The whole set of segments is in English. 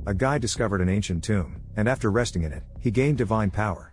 a guy discovered an ancient tomb, and after resting in it, he gained divine power.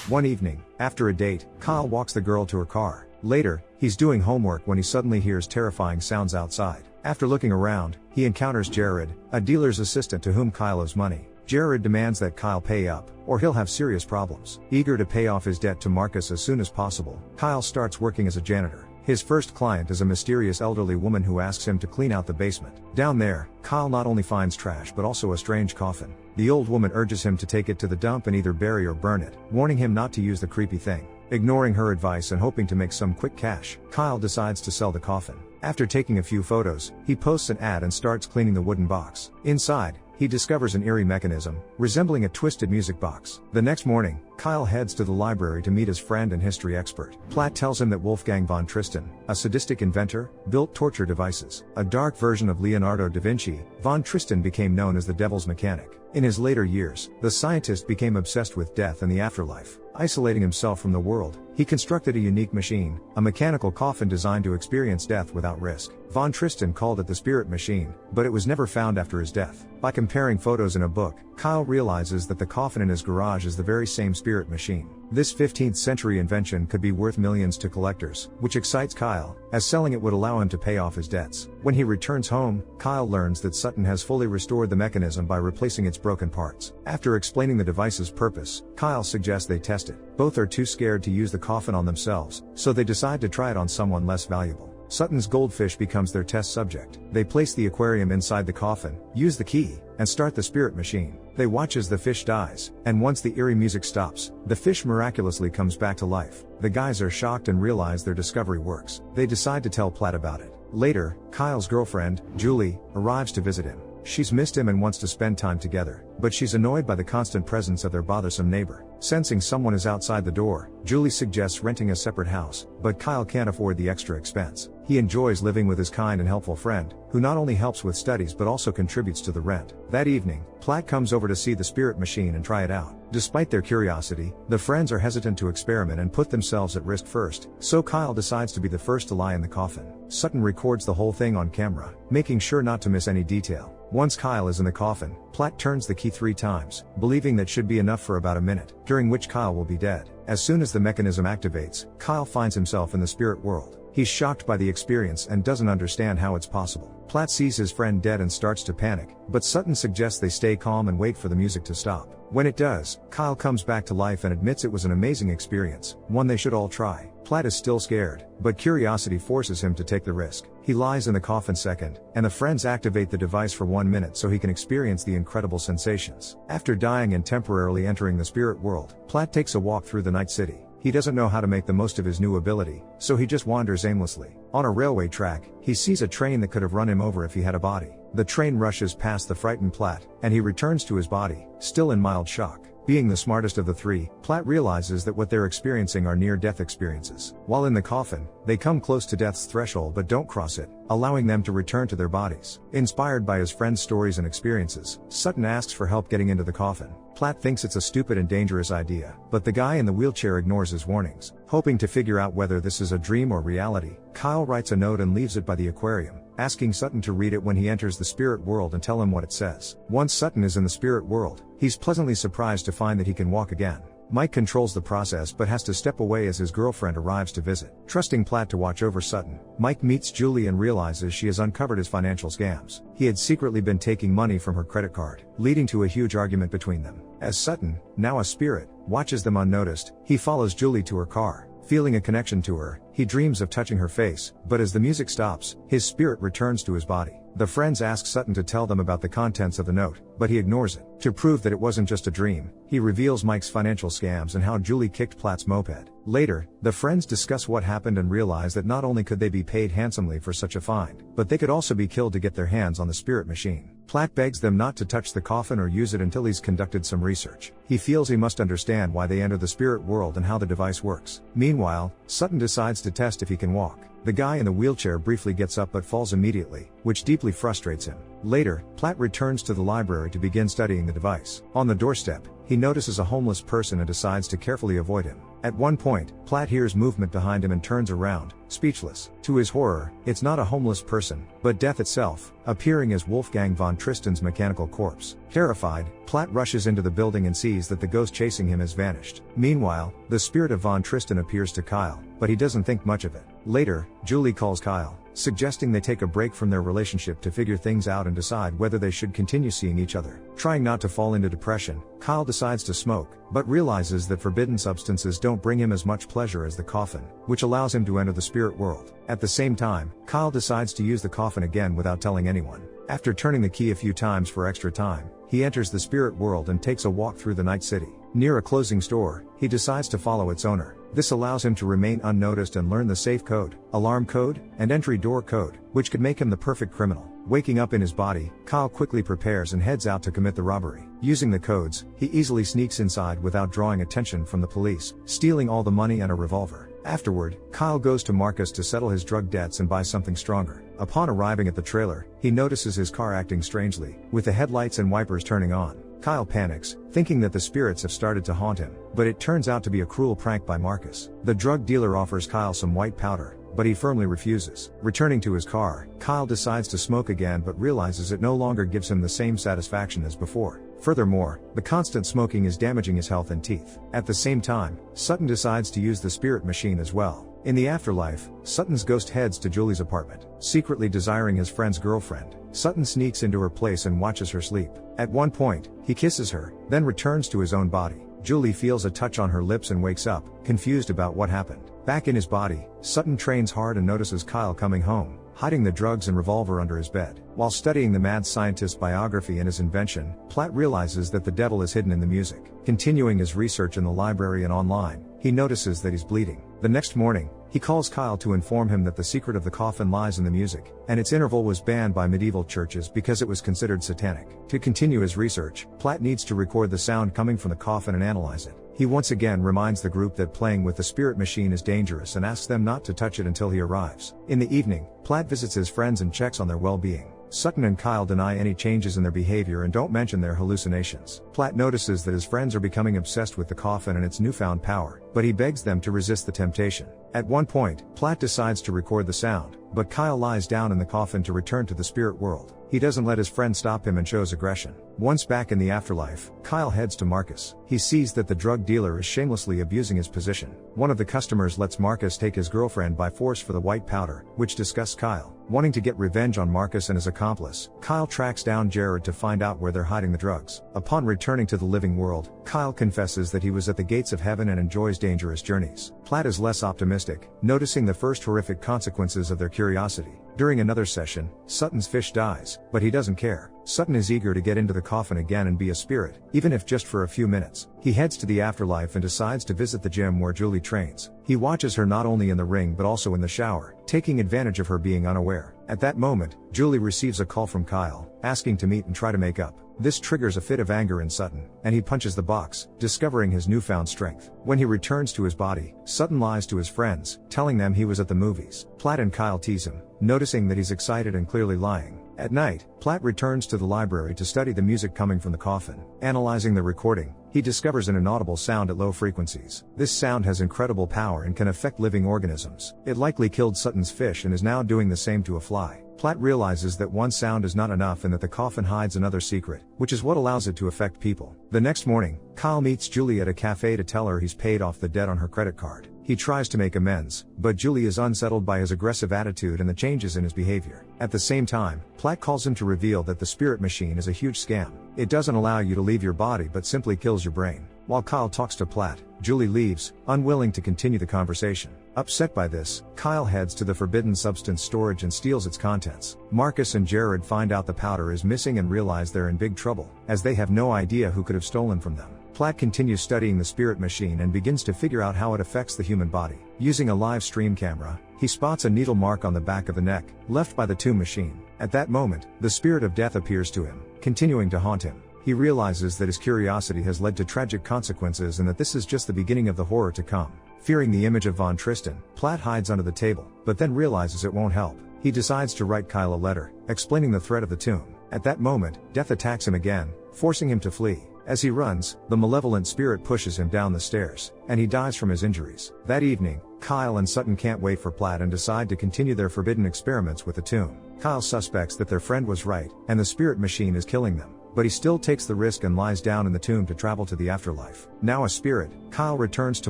One evening, after a date, Kyle walks the girl to her car. Later, he's doing homework when he suddenly hears terrifying sounds outside. After looking around, he encounters Jared, a dealer's assistant to whom Kyle owes money. Jared demands that Kyle pay up, or he'll have serious problems. Eager to pay off his debt to Marcus as soon as possible, Kyle starts working as a janitor. His first client is a mysterious elderly woman who asks him to clean out the basement. Down there, Kyle not only finds trash but also a strange coffin. The old woman urges him to take it to the dump and either bury or burn it, warning him not to use the creepy thing. Ignoring her advice and hoping to make some quick cash, Kyle decides to sell the coffin. After taking a few photos, he posts an ad and starts cleaning the wooden box. Inside, he discovers an eerie mechanism, resembling a twisted music box. The next morning, Kyle heads to the library to meet his friend and history expert. Platt tells him that Wolfgang von Tristan, a sadistic inventor, built torture devices. A dark version of Leonardo da Vinci, von Tristan became known as the Devil's Mechanic. In his later years, the scientist became obsessed with death and the afterlife. Isolating himself from the world, he constructed a unique machine, a mechanical coffin designed to experience death without risk. Von Tristan called it the Spirit Machine, but it was never found after his death. By comparing photos in a book, Kyle realizes that the coffin in his garage is the very same Spirit Machine. This 15th century invention could be worth millions to collectors, which excites Kyle, as selling it would allow him to pay off his debts. When he returns home, Kyle learns that Sutton has fully restored the mechanism by replacing its broken parts. After explaining the device's purpose, Kyle suggests they test it. Both are too scared to use the coffin on themselves, so they decide to try it on someone less valuable. Sutton's goldfish becomes their test subject. They place the aquarium inside the coffin, use the key, and start the Spirit Machine. They watch as the fish dies, and once the eerie music stops, the fish miraculously comes back to life. The guys are shocked and realize their discovery works. They decide to tell Platt about it. Later, Kyle's girlfriend, Julie, arrives to visit him. She's missed him and wants to spend time together, but she's annoyed by the constant presence of their bothersome neighbor. Sensing someone is outside the door, Julie suggests renting a separate house, but Kyle can't afford the extra expense. He enjoys living with his kind and helpful friend, who not only helps with studies but also contributes to the rent. That evening, Platt comes over to see the Spirit Machine and try it out. Despite their curiosity, the friends are hesitant to experiment and put themselves at risk first, so Kyle decides to be the first to lie in the coffin. Sutton records the whole thing on camera, making sure not to miss any detail. Once Kyle is in the coffin, Platt turns the key 3 times, believing that should be enough for about a minute, during which Kyle will be dead. As soon as the mechanism activates, Kyle finds himself in the spirit world. He's shocked by the experience and doesn't understand how it's possible. Platt sees his friend dead and starts to panic, but Sutton suggests they stay calm and wait for the music to stop. When it does, Kyle comes back to life and admits it was an amazing experience, one they should all try. Platt is still scared, but curiosity forces him to take the risk. He lies in the coffin second, and the friends activate the device for 1 minute so he can experience the incredible sensations. After dying and temporarily entering the spirit world, Platt takes a walk through the night city. He doesn't know how to make the most of his new ability, so he just wanders aimlessly. On a railway track, he sees a train that could have run him over if he had a body. The train rushes past the frightened Platt, and he returns to his body, still in mild shock. Being the smartest of the 3, Platt realizes that what they're experiencing are near-death experiences. While in the coffin, they come close to death's threshold but don't cross it, allowing them to return to their bodies. Inspired by his friend's stories and experiences, Sutton asks for help getting into the coffin. Platt thinks it's a stupid and dangerous idea, but the guy in the wheelchair ignores his warnings. Hoping to figure out whether this is a dream or reality, Kyle writes a note and leaves it by the aquarium, asking Sutton to read it when he enters the spirit world and tell him what it says. Once Sutton is in the spirit world, he's pleasantly surprised to find that he can walk again. Mike controls the process but has to step away as his girlfriend arrives to visit. Trusting Platt to watch over Sutton, Mike meets Julie and realizes she has uncovered his financial scams. He had secretly been taking money from her credit card, leading to a huge argument between them. As Sutton, now a spirit, watches them unnoticed, he follows Julie to her car. Feeling a connection to her, he dreams of touching her face, but as the music stops, his spirit returns to his body. The friends ask Sutton to tell them about the contents of the note, but he ignores it. To prove that it wasn't just a dream, he reveals Mike's financial scams and how Julie kicked Platt's moped. Later, the friends discuss what happened and realize that not only could they be paid handsomely for such a find, but they could also be killed to get their hands on the spirit machine. Platt begs them not to touch the coffin or use it until he's conducted some research. He feels he must understand why they enter the spirit world and how the device works. Meanwhile, Sutton decides to test if he can walk. The guy in the wheelchair briefly gets up but falls immediately, which deeply deeply frustrates him. Later, Platt returns to the library to begin studying the device. On the doorstep, he notices a homeless person and decides to carefully avoid him. At one point, Platt hears movement behind him and turns around, speechless. To his horror, it's not a homeless person, but death itself, appearing as Wolfgang von Tristan's mechanical corpse. Terrified, Platt rushes into the building and sees that the ghost chasing him has vanished. Meanwhile, the spirit of von Tristan appears to Kyle, but he doesn't think much of it. Later, Julie calls Kyle, suggesting they take a break from their relationship to figure things out and decide whether they should continue seeing each other. Trying not to fall into depression, Kyle decides to smoke, but realizes that forbidden substances don't bring him as much pleasure as the coffin, which allows him to enter the spirit world. At the same time, Kyle decides to use the coffin again without telling anyone. After turning the key a few times for extra time, he enters the spirit world and takes a walk through the night city. Near a closing store, he decides to follow its owner. This allows him to remain unnoticed and learn the safe code, alarm code, and entry door code, which could make him the perfect criminal. Waking up in his body, Kyle quickly prepares and heads out to commit the robbery. Using the codes, he easily sneaks inside without drawing attention from the police, stealing all the money and a revolver. Afterward, Kyle goes to Marcus to settle his drug debts and buy something stronger. Upon arriving at the trailer, he notices his car acting strangely, with the headlights and wipers turning on. Kyle panics, thinking that the spirits have started to haunt him, but it turns out to be a cruel prank by Marcus. The drug dealer offers Kyle some white powder, but he firmly refuses. Returning to his car, Kyle decides to smoke again but realizes it no longer gives him the same satisfaction as before. Furthermore, the constant smoking is damaging his health and teeth. At the same time, Sutton decides to use the spirit machine as well. In the afterlife, Sutton's ghost heads to Julie's apartment. Secretly desiring his friend's girlfriend, Sutton sneaks into her place and watches her sleep. At one point, he kisses her, then returns to his own body. Julie feels a touch on her lips and wakes up, confused about what happened. Back in his body, Sutton trains hard and notices Kyle coming home, hiding the drugs and revolver under his bed. While studying the mad scientist's biography and his invention, Platt realizes that the devil is hidden in the music. Continuing his research in the library and online, he notices that he's bleeding. The next morning, he calls Kyle to inform him that the secret of the coffin lies in the music, and its interval was banned by medieval churches because it was considered satanic. To continue his research, Platt needs to record the sound coming from the coffin and analyze it. He once again reminds the group that playing with the spirit machine is dangerous and asks them not to touch it until he arrives. In the evening, Platt visits his friends and checks on their well-being. Sutton and Kyle deny any changes in their behavior and don't mention their hallucinations. Platt notices that his friends are becoming obsessed with the coffin and its newfound power, but he begs them to resist the temptation. At one point, Platt decides to record the sound, but Kyle lies down in the coffin to return to the spirit world. He doesn't let his friend stop him and shows aggression. Once back in the afterlife, Kyle heads to Marcus. He sees that the drug dealer is shamelessly abusing his position. One of the customers lets Marcus take his girlfriend by force for the white powder, which disgusts Kyle. Wanting to get revenge on Marcus and his accomplice, Kyle tracks down Jared to find out where they're hiding the drugs. Upon returning to the living world, Kyle confesses that he was at the gates of heaven and enjoys dangerous journeys. Platt is less optimistic, noticing the first horrific consequences of their curiosity. During another session, Sutton's fish dies, but he doesn't care. Sutton is eager to get into the coffin again and be a spirit, even if just for a few minutes. He heads to the afterlife and decides to visit the gym where Julie trains. He watches her not only in the ring but also in the shower, taking advantage of her being unaware. At that moment, Julie receives a call from Kyle, asking to meet and try to make up. This triggers a fit of anger in Sutton, and he punches the box, discovering his newfound strength. When he returns to his body, Sutton lies to his friends, telling them he was at the movies. Platt and Kyle tease him, noticing that he's excited and clearly lying. At night, Platt returns to the library to study the music coming from the coffin. Analyzing the recording, he discovers an inaudible sound at low frequencies. This sound has incredible power and can affect living organisms. It likely killed Sutton's fish and is now doing the same to a fly. Platt realizes that one sound is not enough and that the coffin hides another secret, which is what allows it to affect people. The next morning, Kyle meets Julie at a cafe to tell her he's paid off the debt on her credit card. He tries to make amends, but Julie is unsettled by his aggressive attitude and the changes in his behavior. At the same time, Platt calls him to reveal that the spirit machine is a huge scam. It doesn't allow you to leave your body but simply kills your brain. While Kyle talks to Platt, Julie leaves, unwilling to continue the conversation. Upset by this, Kyle heads to the forbidden substance storage and steals its contents. Marcus and Jared find out the powder is missing and realize they're in big trouble, as they have no idea who could have stolen from them. Platt continues studying the spirit machine and begins to figure out how it affects the human body. Using a live stream camera, he spots a needle mark on the back of the neck, left by the tomb machine. At that moment, the spirit of death appears to him, continuing to haunt him. He realizes that his curiosity has led to tragic consequences and that this is just the beginning of the horror to come. Fearing the image of von Tristan, Platt hides under the table, but then realizes it won't help. he decides to write Kyle a letter, explaining the threat of the tomb. At that moment, death attacks him again, forcing him to flee. As he runs, the malevolent spirit pushes him down the stairs, and he dies from his injuries. That evening, Kyle and Sutton can't wait for Platt and decide to continue their forbidden experiments with the tomb. Kyle suspects that their friend was right, and the spirit machine is killing them. But he still takes the risk and lies down in the tomb to travel to the afterlife. Now a spirit, Kyle returns to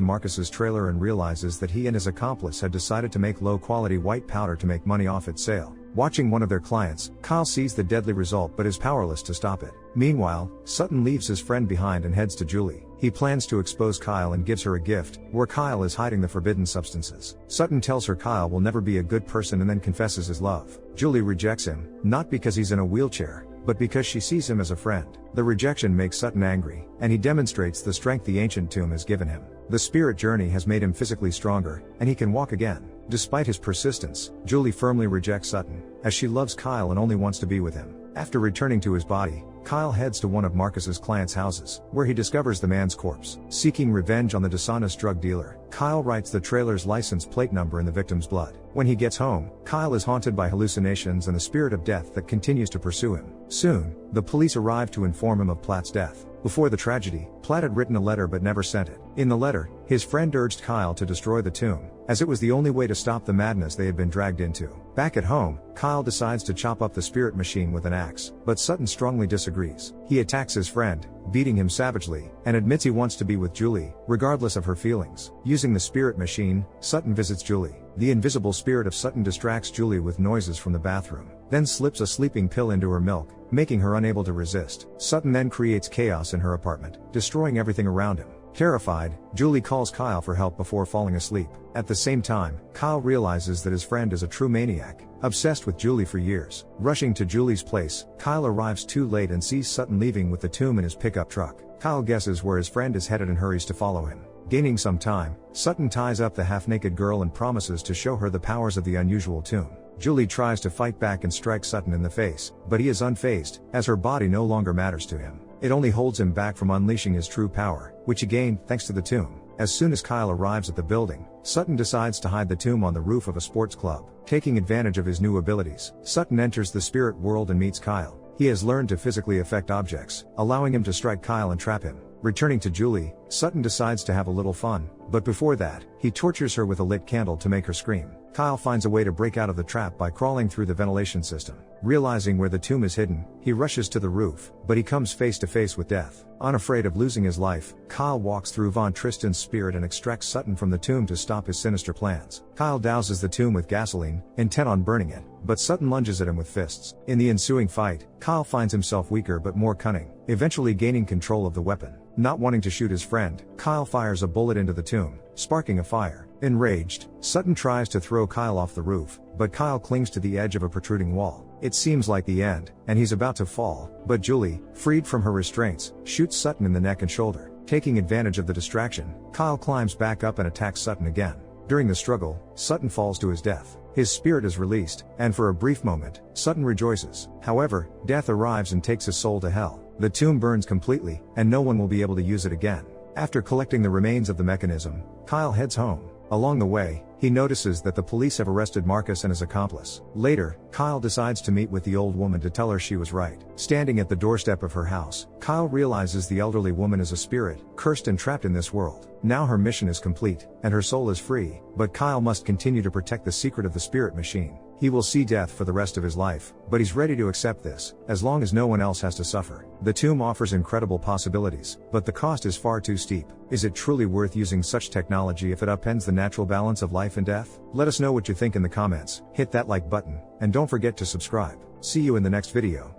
Marcus's trailer and realizes that he and his accomplice had decided to make low-quality white powder to make money off its sale. Watching one of their clients, Kyle sees the deadly result but is powerless to stop it. Meanwhile, Sutton leaves his friend behind and heads to Julie. He plans to expose Kyle and gives her a gift, where Kyle is hiding the forbidden substances. Sutton tells her Kyle will never be a good person and then confesses his love. Julie rejects him, not because he's in a wheelchair, but because she sees him as a friend. The rejection makes Sutton angry, and he demonstrates the strength the ancient tomb has given him. The spirit journey has made him physically stronger, and he can walk again. Despite his persistence, Julie firmly rejects Sutton, as she loves Kyle and only wants to be with him. After returning to his body, Kyle heads to one of Marcus's clients' houses, where he discovers the man's corpse. Seeking revenge on the dishonest drug dealer, Kyle writes the trailer's license plate number in the victim's blood. When he gets home, Kyle is haunted by hallucinations and the spirit of death that continues to pursue him. Soon, the police arrive to inform him of Platt's death. Before the tragedy, Platt had written a letter but never sent it. In the letter, his friend urged Kyle to destroy the tomb, as it was the only way to stop the madness they had been dragged into. Back at home, Kyle decides to chop up the spirit machine with an axe, but Sutton strongly disagrees. He attacks his friend, beating him savagely, and admits he wants to be with Julie, regardless of her feelings. Using the spirit machine, Sutton visits Julie. The invisible spirit of Sutton distracts Julie with noises from the bathroom, then slips a sleeping pill into her milk, making her unable to resist. Sutton then creates chaos in her apartment, destroying everything around him. Terrified, Julie calls Kyle for help before falling asleep. At the same time, Kyle realizes that his friend is a true maniac, obsessed with Julie for years. Rushing to Julie's place, Kyle arrives too late and sees Sutton leaving with the tomb in his pickup truck. Kyle guesses where his friend is headed and hurries to follow him. Gaining some time, Sutton ties up the half-naked girl and promises to show her the powers of the unusual tomb. Julie tries to fight back and strike Sutton in the face, but he is unfazed, as her body no longer matters to him. It only holds him back from unleashing his true power, which he gained thanks to the tomb. As soon as Kyle arrives at the building, Sutton decides to hide the tomb on the roof of a sports club. Taking advantage of his new abilities, Sutton enters the spirit world and meets Kyle. He has learned to physically affect objects, allowing him to strike Kyle and trap him. Returning to Julie, Sutton decides to have a little fun, but before that, he tortures her with a lit candle to make her scream. Kyle finds a way to break out of the trap by crawling through the ventilation system. Realizing where the tomb is hidden, he rushes to the roof, but he comes face to face with death. Unafraid of losing his life, Kyle walks through Von Tristan's spirit and extracts Sutton from the tomb to stop his sinister plans. Kyle douses the tomb with gasoline, intent on burning it, but Sutton lunges at him with fists. In the ensuing fight, Kyle finds himself weaker but more cunning, eventually gaining control of the weapon. Not wanting to shoot his friend, Kyle fires a bullet into the tomb, sparking a fire. Enraged, Sutton tries to throw Kyle off the roof, but Kyle clings to the edge of a protruding wall. It seems like the end, and he's about to fall, but Julie, freed from her restraints, shoots Sutton in the neck and shoulder. Taking advantage of the distraction, Kyle climbs back up and attacks Sutton again. During the struggle, Sutton falls to his death. His spirit is released, and for a brief moment, Sutton rejoices. However, death arrives and takes his soul to hell. The tomb burns completely, and no one will be able to use it again. After collecting the remains of the mechanism, Kyle heads home. Along the way, he notices that the police have arrested Marcus and his accomplice. Later, Kyle decides to meet with the old woman to tell her she was right. Standing at the doorstep of her house, Kyle realizes the elderly woman is a spirit, cursed and trapped in this world. Now her mission is complete, and her soul is free, but Kyle must continue to protect the secret of the spirit machine. He will see death for the rest of his life, but he's ready to accept this, as long as no one else has to suffer. The tomb offers incredible possibilities, but the cost is far too steep. Is it truly worth using such technology if it upends the natural balance of life and death? Let us know what you think in the comments, hit that like button, and don't forget to subscribe. See you in the next video.